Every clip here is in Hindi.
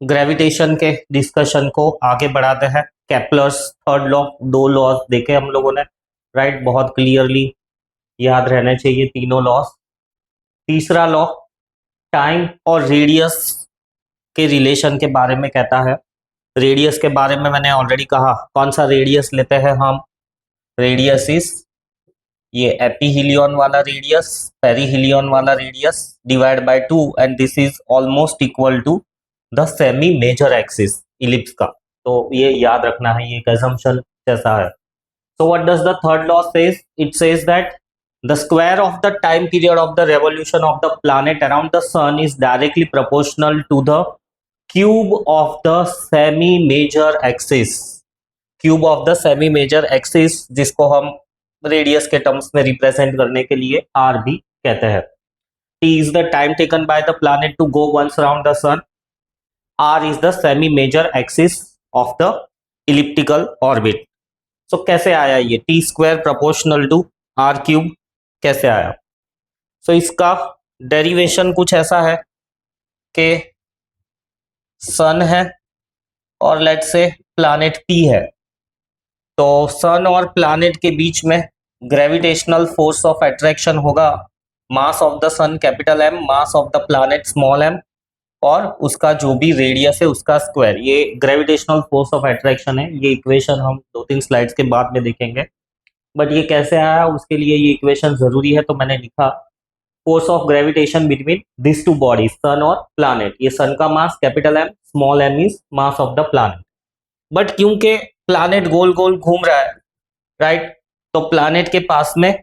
ग्रेविटेशन के डिस्कशन को आगे बढ़ाते हैं। केप्लर्स थर्ड लॉ, दो लॉज देखे हम लोगों ने, राइट, बहुत क्लियरली याद रहने चाहिए तीनों लॉज। तीसरा लॉ टाइम और रेडियस के रिलेशन के बारे में कहता है। रेडियस के बारे में मैंने ऑलरेडी कहा, कौन सा रेडियस लेते हैं हम, रेडियस इज ये एपीहिलियन वाला रेडियस, पेरीहिलियन वाला radius divide by 2 and this is almost equal to the semi major axis ellipse का। तो ये याद रखना है, ये एक assumption जैसा है। So what does the third law says? It says that the square of the time period of the revolution of the planet around the sun is directly proportional to the cube of the semi-major axis. Cube of the semi-major axis, जिसको हम रेडियस के टर्म्स में रिप्रेजेंट करने के लिए r भी कहते हैं। T is the time taken by the planet to go once around the sun. R is the semi-major axis of the elliptical orbit. So कैसे आया ये T square proportional to R cube, कैसे आया? So इसका डेरिवेशन कुछ ऐसा है कि सन है और लेट्स से प्लैनेट पी है, तो सन और प्लैनेट के बीच में ग्रेविटेशनल फोर्स ऑफ अट्रैक्शन होगा, mass of the sun capital M, mass of the planet small M, और उसका जो भी रेडियस है उसका स्क्वायर, ये ग्रेविटेशनल फोर्स ऑफ अट्रैक्शन है। ये इक्वेशन हम 2-3 स्लाइड्स के बाद में देखेंगे, बट ये कैसे आया उसके लिए ये इक्वेशन जरूरी है, तो मैंने लिखा force of gravitation between this two bodies, sun और प्लैनेट। ये सन का mass capital M, small M is mass of the planet. But क्योंकि प्लैनेट गोल गोल घूम रहा है, राइट, तो प्लैनेट के पास में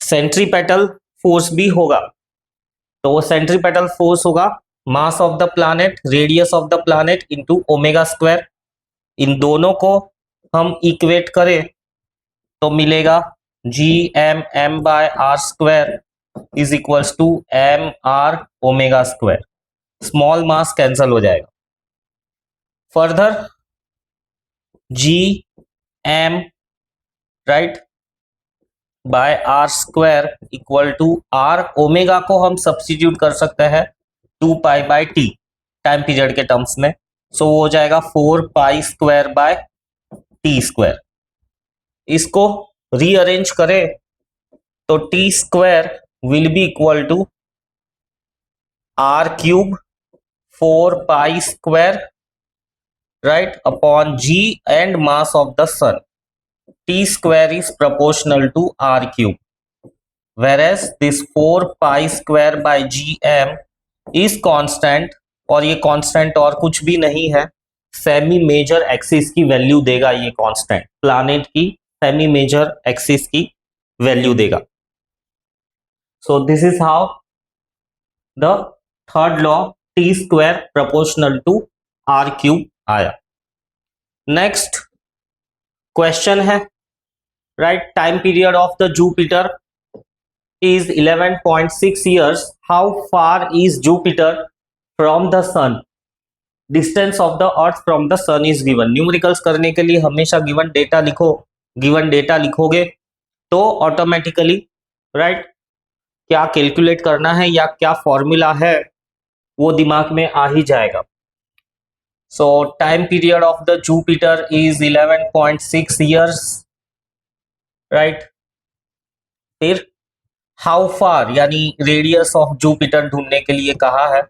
सेंट्रीपेटल फोर्स भी होगा, तो वो सेंट्रीपेटल फोर्स होगा mass of the planet, radius of the planet into omega square. इन दोनों को हम इक्वेट करें तो मिलेगा G M M by R square is equals to M R omega square. Small mass cancel हो जाएगा। Further G M, right, by R square equal to R, omega को हम सब्स्टिट्यूट कर सकते हैं 2 pi by T time period के टर्म्स में, सो वो हो जाएगा 4 pi square by T square. इसको रीअरेंज करें तो T square will be equal to R cube 4 pi square, right, upon G and mass of the sun. T square is proportional to r cube, whereas this 4 pi square by gm is constant, और ये कांस्टेंट और कुछ भी नहीं है, सेमी मेजर एक्सिस की वैल्यू देगा ये कांस्टेंट, प्लैनेट की सेमी मेजर एक्सिस की वैल्यू देगा। So this is how the third law T square proportional to R cube आया। नेक्स्ट क्वेश्चन है, right, time period of the Jupiter is 11.6 years. How far is Jupiter from the sun? Distance of the earth from the sun is given. Numericals करने के लिए हमेशा गिवन डेटा लिखो, गिवन डेटा लिखोगे तो ऑटोमेटिकली, राइट, क्या कैलकुलेट करना है या क्या फॉर्मूला है वो दिमाग में आ ही जाएगा। So time period of the Jupiter is 11.6 years, right. फिर हाउ फार यानी रेडियस ऑफ जुपिटर ढूंढने के लिए कहा है,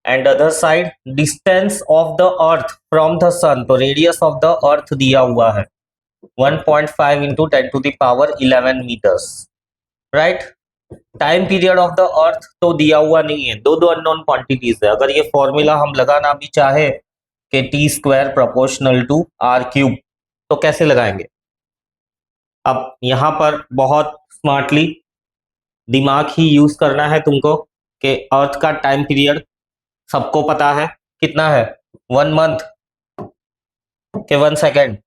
and other side distance of the earth from the sun, तो रेडियस ऑफ द अर्थ दिया हुआ है 1.5 into 10⁻11 metres, right. Time period of the earth तो दिया हुआ नहीं है, दो अननोन क्वांटिटीज है। अगर ये फॉर्मूला हम लगाना भी चाहे कि T square proportional to R cube, तो कैसे लगाएंगे? अब यहां पर बहुत स्मार्टली दिमाग ही यूज करना है तुमको कि अर्थ का टाइम पीरियड सबको पता है कितना है, 1 मंथ के 1 second,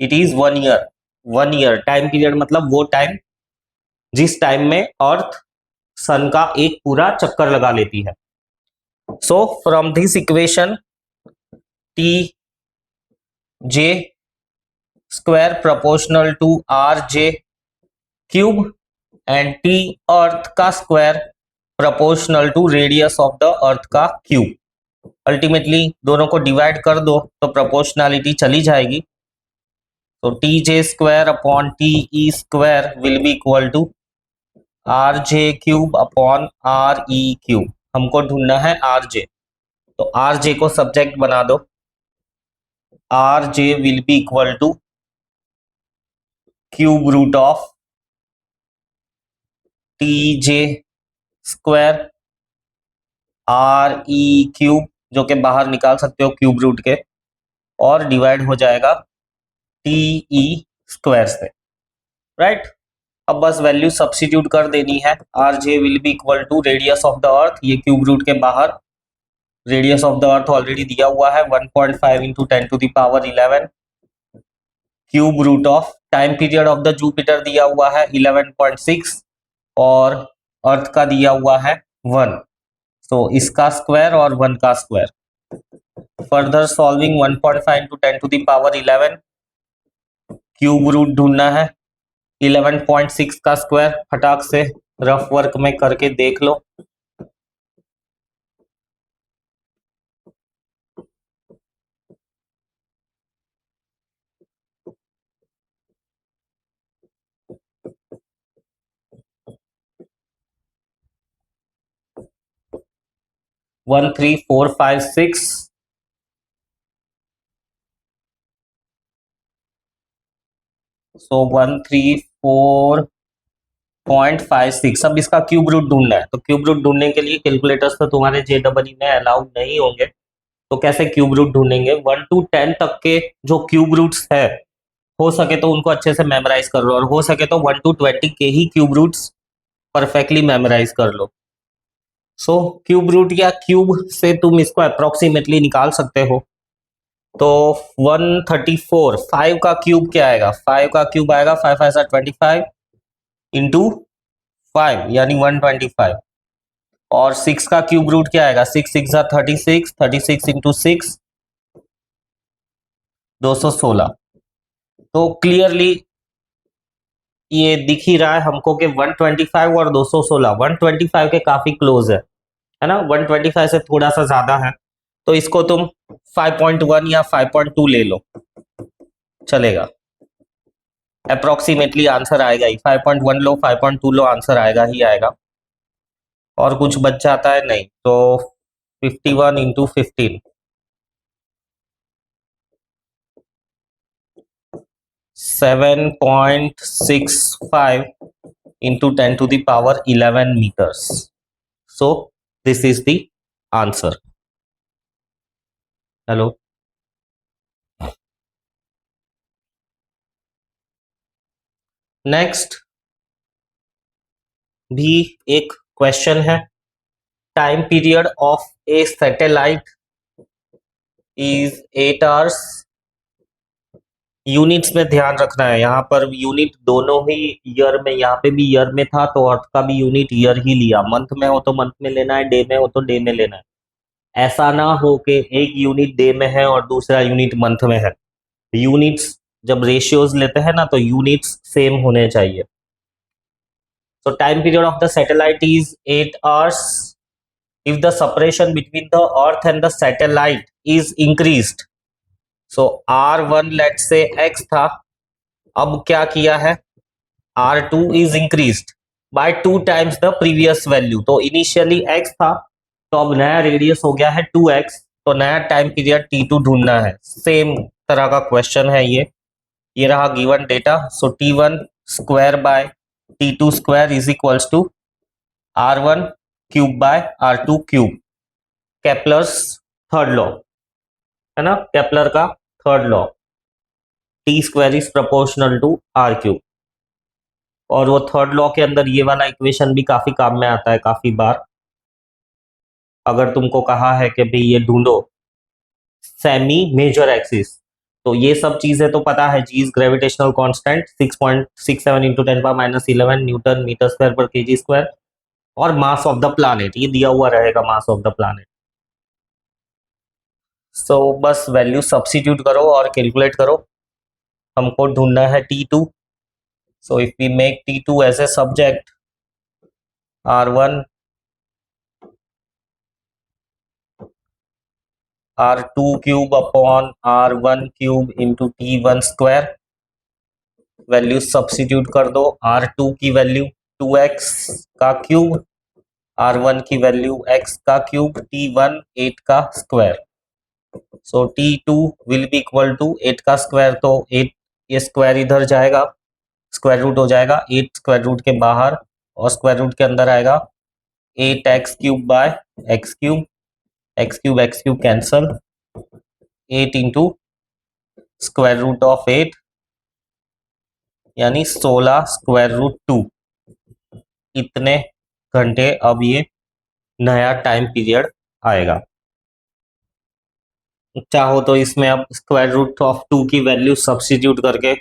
it is 1 year. 1 year time period मतलब वो टाइम जिस टाइम में अर्थ सन का एक पूरा चक्कर लगा लेती है। So from this equation T J square proportional to R J cube and T earth का square proportional to radius of the earth का क्यूब। अल्टीमेटली दोनों को डिवाइड कर दो तो प्रोपोर्शनैलिटी चली जाएगी। तो T J square upon T E square will be equal to R J cube upon R E cube. हमको ढूंढना है आर जे, तो आर जे को सब्जेक्ट बना दो। R J will be equal to cube root of T J square R E cube, जो कि बाहर निकाल सकते हो क्यूब रूट के, और डिवाइड हो जाएगा टी ई स्क्वायर से, राइट। अब बस वैल्यू सब्स्टिट्यूट कर देनी है। R J will be equal to radius of the earth, ये क्यूब रूट के बाहर radius of the earth already दिया हुआ है 1.5 into 10⁻11, cube root of time period of the Jupiter दिया हुआ है 11.6 और अर्थ का दिया हुआ है 1, तो इसका स्क्वायर और 1 का square. Further solving 1.5 into 10⁻11, cube root ढूंढना है 11.6 का स्क्वायर, फटाक से रफ वर्क में करके देख लो। One three four five six, so 134.56। अब इसका क्यूब रूट ढूंढना है, तो क्यूब रूट ढूंढने के लिए कैलकुलेटर्स तो तुम्हारे JEE में अलाउड नहीं होंगे, तो कैसे क्यूब रूट ढूंढेंगे। 1 to 10 तक के जो क्यूब रूट्स है, हो सके तो उनको अच्छे से मेमोराइज कर लो, और हो सके तो 1 to 20 के ही क्यूब रूट्स परफेक्टली मेमोराइज कर लो। सो क्यूब रूट या क्यूब से तुम इसको अप्रोक्सीमेटली निकाल सकते हो। तो 134, 5 का क्यूब क्या आएगा, 5 का क्यूब आएगा 5 5 25 इंटू 5 यानी 125, और 6 का क्यूब रूट क्या आएगा, 6 6 36, 36 इंटू 6 216। तो क्लियरली ये दिख ही रहा है हमको कि 125 और 216 125 के काफी क्लोज है ना, 125 से थोड़ा सा ज्यादा है, तो इसको तुम 5.1 या 5.2 ले लो, चलेगा। अप्रोक्सीमेटली आंसर आएगा ही, 5.1 लो 5.2 लो, आंसर आएगा ही आएगा। और कुछ बच जाता है नहीं, तो 51 into 15, 7.65 into 10 to the power 11 meters. So this is the answer. Hello. Next भी एक क्वेश्चन है। Time period of A satellite is 8 hours. Units में ध्यान रखना है, यहाँ पर यूनिट दोनों ही ईयर में, यहाँ पे भी ईयर में था तो अर्थ का भी यूनिट ईयर ही लिया, मंथ में हो तो मंथ में लेना है, डे में हो तो डे में लेना है। ऐसा ना हो कि एक यूनिट डे में है और दूसरा यूनिट मंथ में है। यूनिट्स जब रेशियोज लेते हैं ना तो यूनिट्स सेम होने चाहिए। So time period of the satellite is 8 hours. If the separation between the Earth and the satellite is increased, so R1 let's say X था, अब क्या किया है, R2 is increased by 2 times the previous value। तो इनिशियली X था, तो अब नया रेडियस हो गया है 2X, तो नया टाइम पीरियड T2 ढूंढना है। सेम तरह का क्वेश्चन है ये रहा given data. So T1 square by T2 square is equals to R1 cube by R2 cube, Kepler's third law है ना, केपलर का third law, T square is proportional to R cube. और वो थर्ड लॉ के अंदर ये वाला इक्वेशन भी काफी काम में आता है काफी बार। अगर तुमको कहा है कि भाई ये ढूंढो सेमी मेजर एक्सिस, तो ये सब चीजें तो पता है। G is gravitational constant 6.67 into 10⁻11 newton metre square पर केजी स्क्वायर, और मास ऑफ द प्लानेट ये दिया हुआ रहेगा, mass of the planet. So बस वैल्यू सब्स्टिट्यूट करो और कैलकुलेट करो। हमको ढूंढना है T2। So if we make T2 as a subject, R1 r2 cube upon r1 cube into t1 square, value substitute कर दो। r2 की वैल्यू 2x का क्यूब, r1 की वैल्यू x का क्यूब, t1 8 का स्क्वायर। So t2 will be equal to 8 का स्क्वायर, तो 8 ये स्क्वायर इधर जाएगा, स्क्वायर रूट हो जाएगा 8 स्क्वायर रूट के बाहर, और स्क्वायर रूट के अंदर आएगा 8x cube by x cube, x cube cancel, 8 into square root of 8 यानी 16 स्क्वायर रूट 2। इतने घंटे अब ये नया टाइम पीरियड आएगा। चाहो तो इसमें अब स्क्वायर रूट ऑफ 2 की वैल्यू सब्स्टिट्यूट करके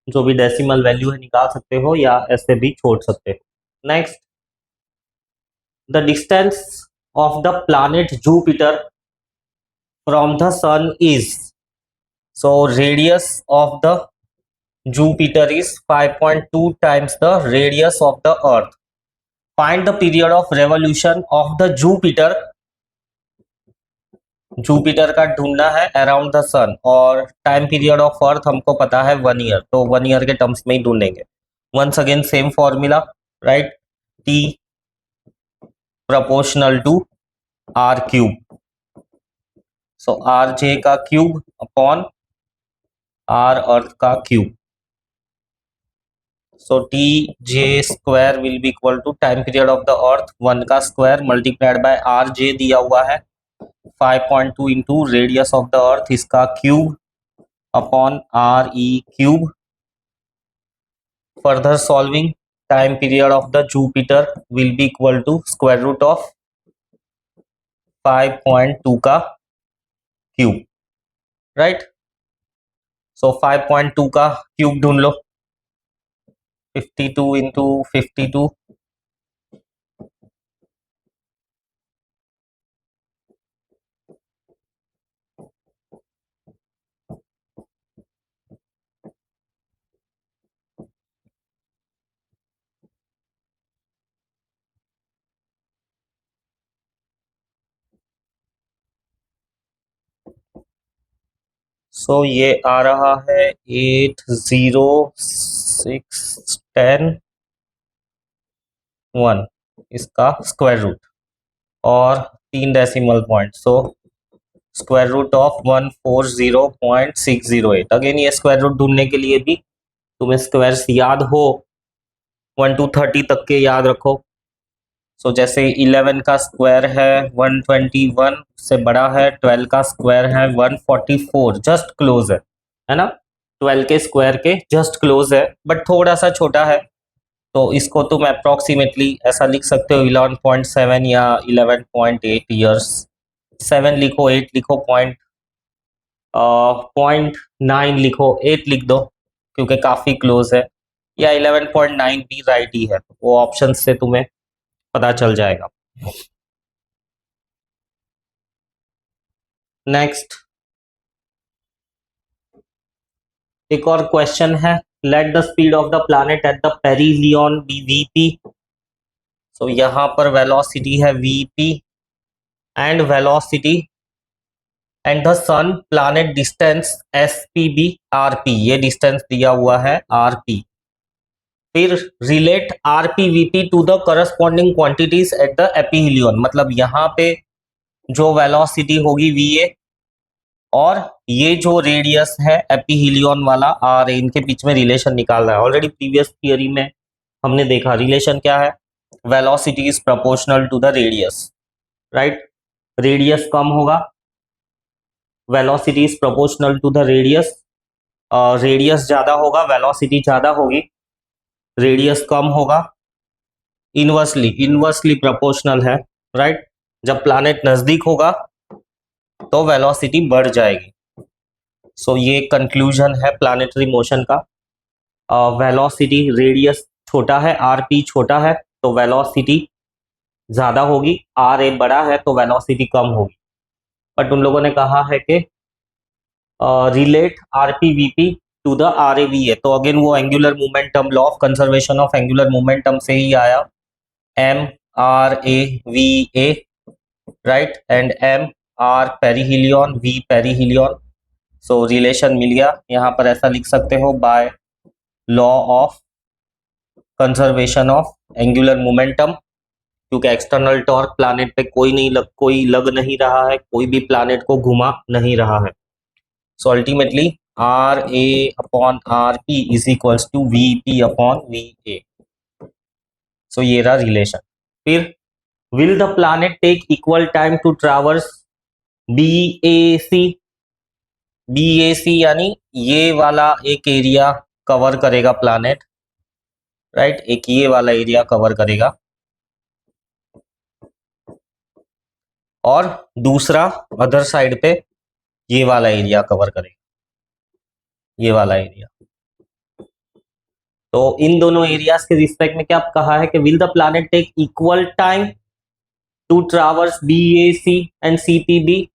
जो भी डेसिमल वैल्यू है निकाल सकते हो, या ऐसे भी छोड़ सकते हो। Next, the distance of the planet Jupiter from the sun is, so radius of the Jupiter is 5.2 times the radius of the Earth. Find the period of revolution of the Jupiter. Jupiter का ढूंढना है अराउंड द सन, और टाइम पीरियड ऑफ अर्थ हमको पता है 1 ईयर, तो 1 ईयर के टर्म्स में ही ढूंढेंगे। Once again same formula, right, T proportional to R cube, so R J का क्यूब अपॉन R अर्थ का cube. So T J square will be equal to time period of the earth 1 का square multiplied by R J दिया हुआ है 5.2 into radius of the earth इसका cube upon R E cube. Further solving, time period of the Jupiter will be equal to square root of 5.2 का क्यूब, राइट। सो 5.2 का क्यूब ढूंढ लो, 52 इंटू 52, सो ये आ रहा है 80610 इसका स्क्वायर रूट और 3 decimal point, so square root of 140.608। Again ये स्क्वायर रूट ढूंढने के लिए भी तुम्हें स्क्वायर्स याद हो 1 to 30 तक के याद रखो। सो जैसे 11 का स्क्वायर है 121 से बड़ा है, 12 का स्क्वायर है 144, जस्ट क्लोज है ना, 12 के स्क्वायर के जस्ट क्लोज है, बट थोड़ा सा छोटा है, तो इसको तुम अप्रोक्सीमेटली ऐसा लिख सकते हो 11.7 या 11.8 ईयर्स। 7 लिखो, 8 लिखो, 0.9 लिखो, 8 लिख दो क्योंकि काफी क्लोज है, या 11.9 भी राइट ही है, वो ऑप्शन से तुम्हें पता चल जाएगा। नेक्स्ट, एक और क्वेश्चन है, let the speed of the planet at the perihelion be V P. So यहां पर वेलोसिटी है V P and velocity and the sun planet distance S P be R P, ये डिस्टेंस दिया हुआ है आरपी। फिर relate R P V P to the corresponding quantities at the aphelion, मतलब यहाँ पे जो वेलोसिटी होगी वीए और ये जो रेडियस है एपीहिलियन वाला आर, इनके बीच में रिलेशन निकाल रहा है। ऑलरेडी प्रीवियस थियरी में हमने देखा रिलेशन क्या है, velocity is proportional to the radius, right. Radius कम होगा, velocity is proportional to the radius, radius ज्यादा होगा वेलोसिटी ज्यादा होगी, रेडियस कम होगा, इनवर्सली प्रोपोर्शनल है, राइट। जब प्लैनेट नजदीक होगा तो वेलोसिटी बढ़ जाएगी। सो ये कंक्लूजन है प्लैनेटरी मोशन का। वेलोसिटी, रेडियस छोटा है, आरपी छोटा है तो वेलोसिटी ज्यादा होगी, आर ए बड़ा है तो वेलोसिटी कम होगी। बट उन लोगों ने कहा है कि relate R P V P to the R A V A, तो अगेन वो angular momentum, law of conservation of angular momentum से ही आया, M R A V A, right, and M R perihelion, V perihelion. So relation मिल गया। यहाँ पर ऐसा लिख सकते हो, by law of conservation of angular momentum, क्योंकि एक्सटर्नल टॉर्क प्लैनेट पे कोई लग नहीं रहा है, कोई भी प्लैनेट को घुमा नहीं रहा है। So ultimately R A upon R P is equals to V P upon V A. So ये रहा रिलेशन। फिर will the planet take equal time to traverse B A C. B A C यानी ये वाला एक एरिया कवर करेगा प्लैनेट, राइट, एक ये वाला एरिया कवर करेगा, और दूसरा अदर साइड पे ये वाला एरिया कवर करेगा, ये वाला एरिया। तो इन दोनों एरियाज के रिस्पेक्ट में क्या कहा है कि will the planet take equal time to traverse B A C and C P B.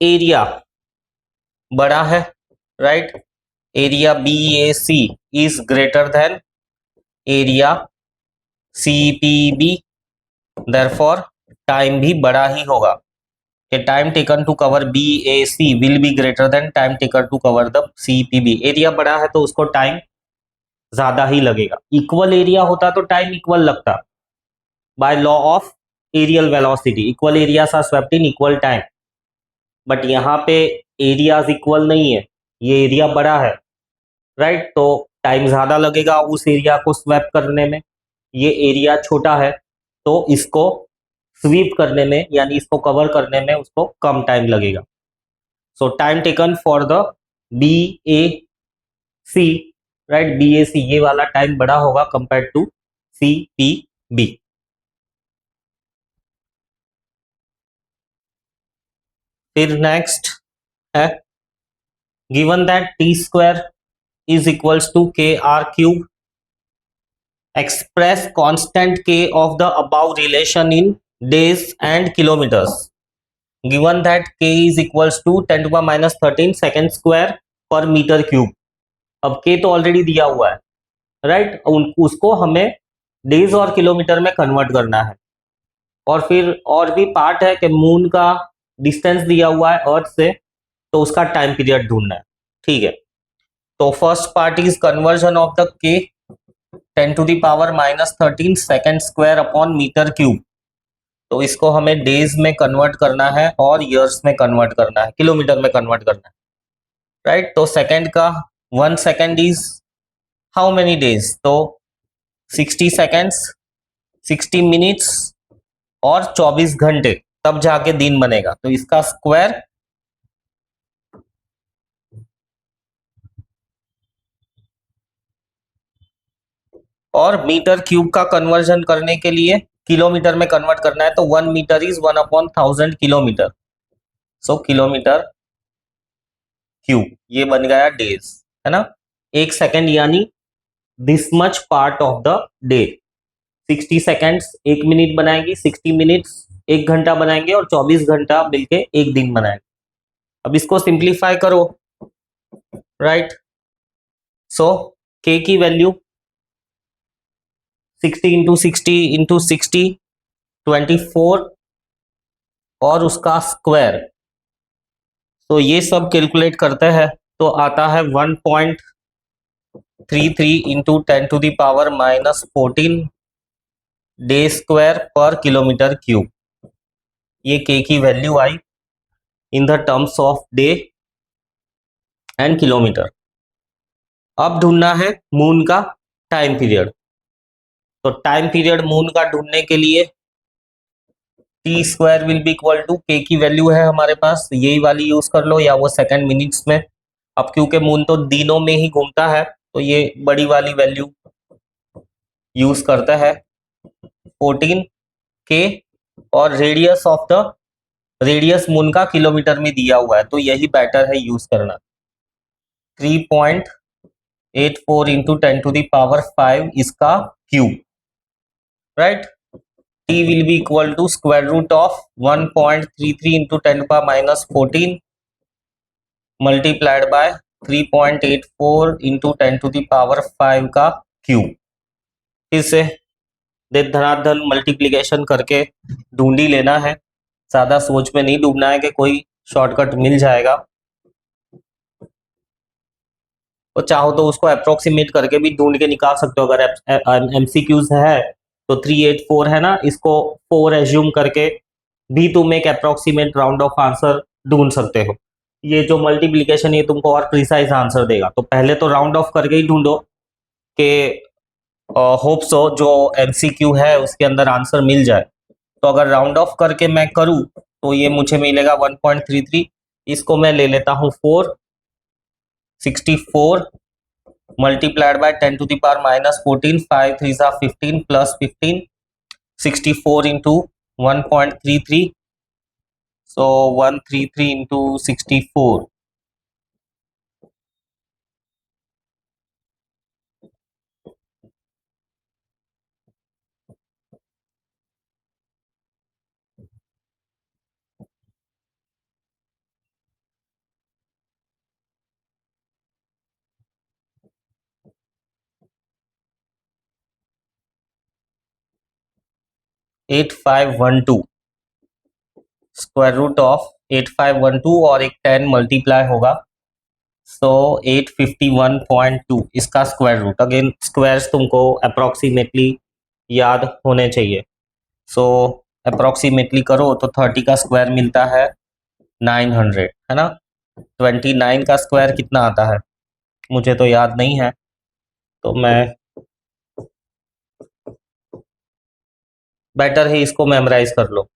Area बड़ा है, right, area B A C is greater than area C P B, therefore time भी बड़ा ही होगा कि time taken to cover B A C will be greater than time taken to cover the C P B. Area बड़ा है तो उसको टाइम ज्यादा ही लगेगा। इक्वल एरिया होता तो टाइम इक्वल लगता, by law of areal velocity equal areas are swept in equal time. But यहाँ पे एरियाज इक्वल नहीं है, ये एरिया बड़ा है, राइट, तो टाइम ज्यादा लगेगा उस एरिया को स्वेप करने में। ये एरिया छोटा है तो इसको स्वीप करने में यानी इसको कवर करने में उसको कम टाइम लगेगा। So time taken for the B A C, right, B A C ये वाला टाइम बड़ा होगा compare to C P B. फिर नेक्स्ट है, given that T square is equals to K R cube, express constant k of the above relation in days and kilometers, given that k is equals to 10 to the minus 13 second square per meter cube। अब k तो ऑलरेडी दिया हुआ है, राइट, उसको हमें डेज और किलोमीटर में कन्वर्ट करना है। और फिर और भी पार्ट है कि मून का डिस्टेंस दिया हुआ है अर्थ से, तो उसका टाइम पीरियड ढूंढना है, ठीक है। तो first part is conversion of the k 10 to the power minus 13 second square upon metre cube. तो इसको हमें डेज में कन्वर्ट करना है और ईयर्स में कन्वर्ट करना है, किलोमीटर में कन्वर्ट करना है, राइट। तो सेकेंड का 1 second is how many days, तो 60 सेकेंड्स, 60 मिनट्स और 24 घंटे, तब जाके दिन बनेगा। तो इसका स्क्वायर और मीटर क्यूब का कन्वर्जन करने के लिए किलोमीटर में कन्वर्ट करना है, तो 1 metre is 1/1000 kilometre. So kilometre cube, ये बन गया डेज, है ना। 1 सेकेंड यानी this much part of the day. 60 seconds 1 minute बनाएंगे, 60 मिनट्स 1 घंटा बनाएंगे और 24 घंटा मिलके 1 दिन बनाएंगे। अब इसको सिंप्लीफाई करो, राइट। सो के की वैल्यू 60 इंटू 60 इंटू 60 24 और उसका स्क्वायर। तो ये सब कैलकुलेट करते हैं तो आता है 1.33 into 10 to the power minus 14 day square पर किलोमीटर क्यूब। ये के की वैल्यू आई in the terms of day and kilometre. अब ढूंढना है मून का टाइम पीरियड। तो टाइम पीरियड मून का ढूंढने के लिए T square will be equal to K की वैल्यू है हमारे पास, यही वाली यूज कर लो या वो सेकेंड मिनट्स में। अब क्योंकि मून तो दिनों में ही घूमता है तो ये बड़ी वाली वैल्यू यूज करता है 14 के, और radius of the radius moon का किलोमीटर में दिया हुआ है तो यही बेटर है यूज करना। 3.84 इंटू 10 टू दी पावर 5 इसका cube, right. t will be equal to square root of 1.33 into 10 to the minus 14 multiplied by 3.84 into 10 to the power 5 का क्यूब। फिर से धनाधन मल्टीप्लीकेशन करके ढूंढ ही लेना है, ज्यादा सोच में नहीं डूबना है कि कोई शॉर्टकट मिल जाएगा। तो चाहो तो उसको अप्रोक्सीमेट करके भी ढूंढ के निकाल सकते हो। अगर एमसीक्यूज है तो 384 है ना, इसको 4 एज्यूम करके भी तुम एक अप्रोक्सीमेट राउंड ऑफ आंसर ढूंढ सकते हो। ये जो मल्टीप्लीकेशन ये तुमको और प्रिसाइज आंसर देगा, तो पहले तो राउंड ऑफ करके ही ढूंढो कि होप सो जो एमसीक्यू है उसके अंदर आंसर मिल जाए। तो अगर राउंड ऑफ करके मैं करूं तो ये मुझे मिलेगा 1.33। इसको मैं ले लेता हूं 464 multiplied by 10 to the power minus 14, 5 3 15 plus 15, 64 into 1.33, so 133 into 64, 8512 square root of 8512 और एक 10 मल्टीप्लाई होगा, सो 851.2 इसका स्क्वायर रूट। अगेन स्क्वायर्स तुमको अप्रोक्सीमेटली याद होने चाहिए। सो अप्रोक्सीमेटली करो तो 30 का स्क्वायर मिलता है 900, है ना। 29 का स्क्वायर कितना आता है मुझे तो याद नहीं है, तो मैं बेटर है इसको मेमोराइज कर लो।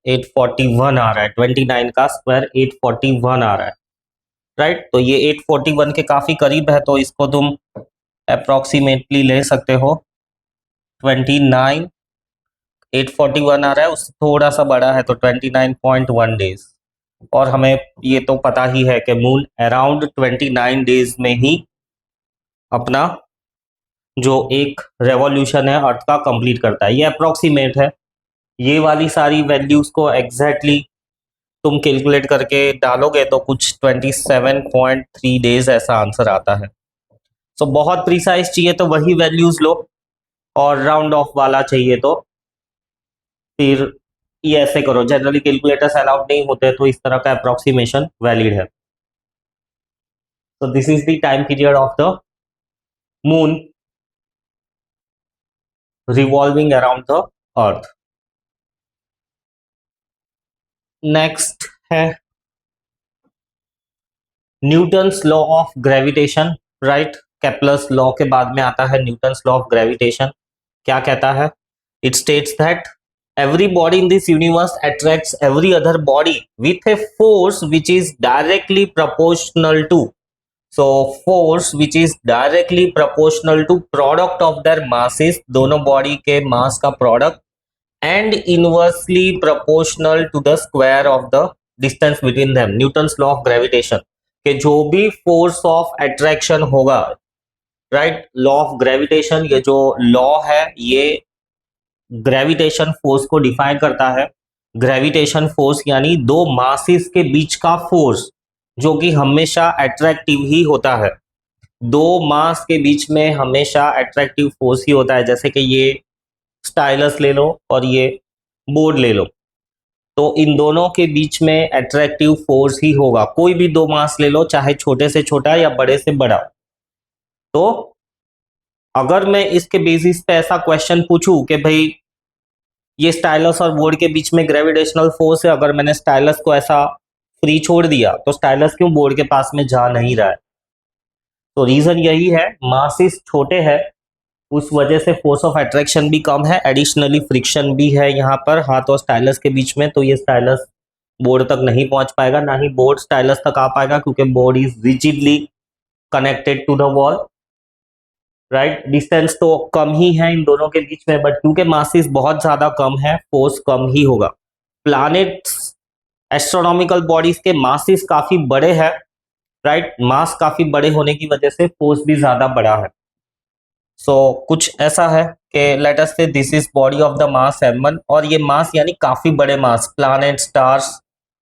841 आ रहा है, 29 का स्क्वायर 841 आ रहा है, राइट। तो ये 841 के काफी करीब है, तो इसको तुम अप्रोक्सीमेटली ले सकते हो। 29 841 आ रहा है, उससे थोड़ा सा बड़ा है तो 29.1 डेज। और हमें ये तो पता ही है कि मून अराउंड 29 डेज में ही अपना जो एक रेवोल्यूशन है अर्थ का कंप्लीट करता है। ये अप्रोक्सीमेट है, ये वाली सारी वैल्यूज को एग्जैक्टली तुम कैलकुलेट करके डालोगे तो कुछ 27.3 डेज ऐसा आंसर आता है। सो बहुत प्रिसाइज चाहिए तो वही वैल्यूज लो, और राउंड ऑफ वाला चाहिए तो फिर ये ऐसे करो। जनरली कैलकुलेटर्स अलाउड नहीं होते, तो इस तरह का अप्रोक्सीमेशन वैलिड है। So this is the time period of the moon revolving around the earth. Next है Newton's law of gravitation, right. Kepler's law के बाद में आता है न्यूटन्स लॉ ऑफ ग्रेविटेशन। क्या कहता है? It states that every body in this universe attracts every other body with a force which is directly proportional to, so force which is directly proportional to product of their masses, दोनों बॉडी के मास का product, and inversely proportional to the square of the distance between them. Newton's law of gravitation के जो भी फोर्स ऑफ अट्रैक्शन होगा, राइट, लॉ ऑफ ग्रेविटेशन ये जो लॉ है ये ग्रेविटेशन फोर्स को डिफाइन करता है। ग्रेविटेशन फोर्स यानी दो मासेस के बीच का फोर्स जो कि हमेशा अट्रैक्टिव ही होता है। दो मास के बीच में हमेशा अट्रैक्टिव फोर्स ही होता है। जैसे कि ये स्टाइलस ले लो और ये बोर्ड ले लो, तो इन दोनों के बीच में अट्रैक्टिव फोर्स ही होगा। कोई भी दो मास ले लो, चाहे छोटे से छोटा या बड़े से बड़ा। तो अगर मैं इसके बेसिस पे ऐसा क्वेश्चन पूछूं कि भाई ये स्टाइलस और बोर्ड के बीच में ग्रेविटेशनल फोर्स है, अगर मैंने स्टाइलस को ऐसा फ्री छोड़ दिया तो स्टाइलस क्यों बोर्ड के पास में जा नहीं रहा है? तो रीजन यही है, मासेस छोटे हैं, उस वजह से फोर्स ऑफ अट्रैक्शन भी कम है, एडिशनली फ्रिक्शन भी है यहाँ पर हाथ और स्टाइलस के बीच में। तो ये स्टाइलस बोर्ड तक नहीं पहुंच पाएगा, ना ही बोर्ड स्टाइलस तक आ पाएगा, क्योंकि board is rigidly connected to the wall, right. Distance तो कम ही है इन दोनों के बीच में, बट क्योंकि मासेस बहुत ज्यादा कम है फोर्स कम ही होगा। प्लैनेट्स, एस्ट्रोनॉमिकल बॉडीज के मासेस काफी बड़े हैं, राइट। मास काफी बड़े होने की वजह से फोर्स भी ज्यादा बड़ा है। सो कुछ ऐसा है कि लेट अस से this is body of the mass m1, और ये मास यानी काफी बड़े मास, प्लैनेट, स्टार्स,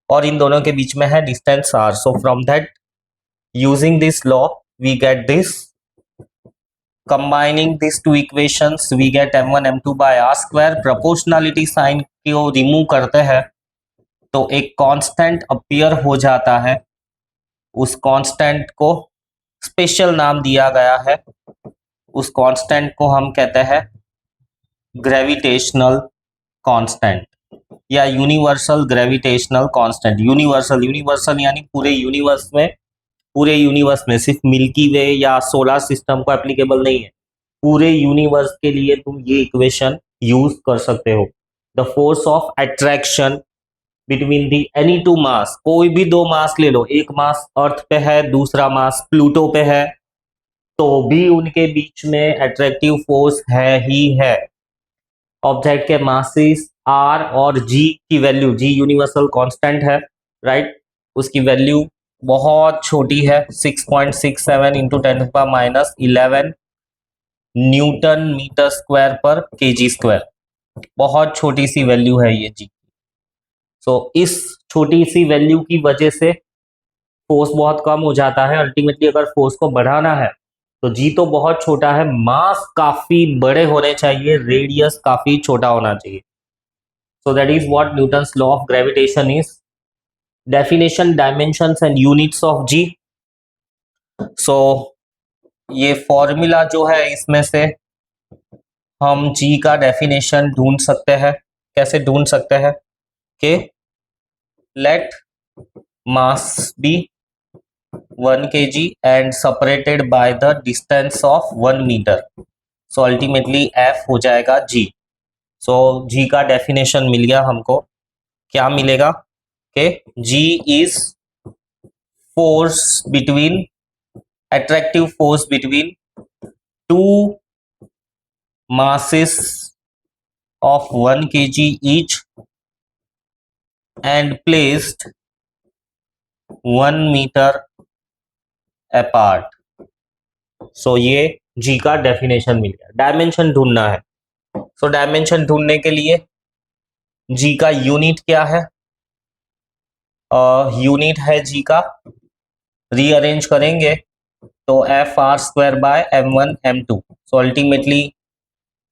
और इन दोनों के बीच में है distance r। So from that using this law we get this combining this two equations we get m1 m2 by r square. Proportionality sign को रिमूव करते हैं तो एक कांस्टेंट अपीयर हो जाता है, उस कांस्टेंट को स्पेशल नाम दिया गया है, उस कांस्टेंट को हम कहते हैं ग्रेविटेशनल कांस्टेंट या universal gravitational constant. Universal universal यानी पूरे यूनिवर्स में सिर्फ मिल्की वे या सोलर सिस्टम को एप्लीकेबल नहीं है, पूरे यूनिवर्स के लिए तुम ये इक्वेशन यूज कर सकते हो। The force of attraction between the any two mass, कोई भी दो मास ले लो, एक मास अर्थ पे है, दूसरा मास प्लूटो पे है, तो भी उनके बीच में अट्रैक्टिव फोर्स है ही है। ऑब्जेक्ट के मासेस आर और जी की वैल्यू, जी यूनिवर्सल कांस्टेंट है, राइट, उसकी वैल्यू बहुत छोटी है, 6.67 इंटू 10⁻11 न्यूटन मीटर स्क्वायर पर केजी स्क्वायर, बहुत छोटी सी वैल्यू है ये जी। सो इस छोटी सी वैल्यू की वजह से फोर्स बहुत कम हो जाता है। अल्टीमेटली अगर फोर्स को बढ़ाना है तो जी तो बहुत छोटा है, मास काफी बड़े होने चाहिए, रेडियस काफी छोटा होना चाहिए। So that is what Newton's law of gravitation is. Definition, dimensions and units of G. So ये फॉर्मूला जो है इसमें से हम जी का डेफिनेशन ढूंढ सकते हैं। कैसे ढूंढ सकते हैं कि let mass be 1 kg and separated by the distance of 1 meter, so ultimately F हो जाएगा G। so G का डेफिनेशन मिल गया हमको, क्या मिलेगा कि G is force between, attractive force between two masses of 1 kg each and placed 1 meter apart। सो ये जी का डेफिनेशन मिल गया। डायमेंशन ढूंढना है, सो डायमेंशन ढूंढने के लिए जी का यूनिट क्या है, यूनिट है जी का, रीअरेंज करेंगे तो F R square by m1 m2। So ultimately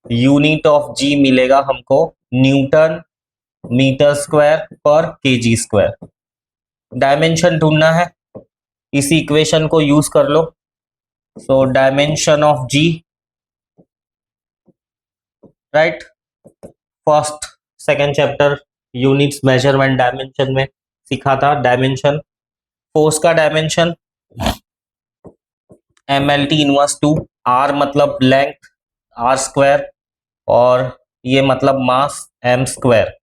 unit of G मिलेगा हमको न्यूटन मीटर स्क्वायर पर केजी स्क्वायर। डायमेंशन ढूंढना है, इसी इक्वेशन को यूज कर लो। So dimension of G, right, first second chapter units measurement dimension में सीखा था। डायमेंशन, फोर्स का डायमेंशन mlt इनवर्स 2, r मतलब लेंथ r स्क्वायर और ये मतलब मास m स्क्वायर।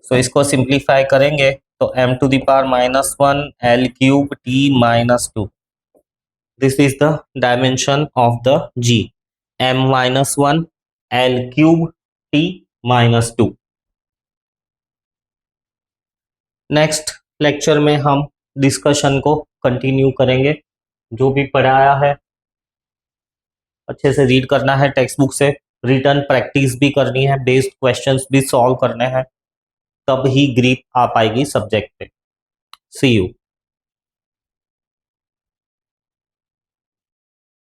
सो इसको सिंप्लीफाई करेंगे तो m to the power -1 l cube t -2। This is the dimension of the g, m-1 l cube t -2। Next lecture में हम डिस्कशन को कंटिन्यू करेंगे। जो भी पढ़ाया है अच्छे से रीड करना है टेक्स्ट बुक से, रिटर्न प्रैक्टिस भी करनी है, बेस्ड क्वेश्चंस भी सॉल्व करने हैं, तब ही ग्रिप आ पाएगी सब्जेक्ट पे। सी यू।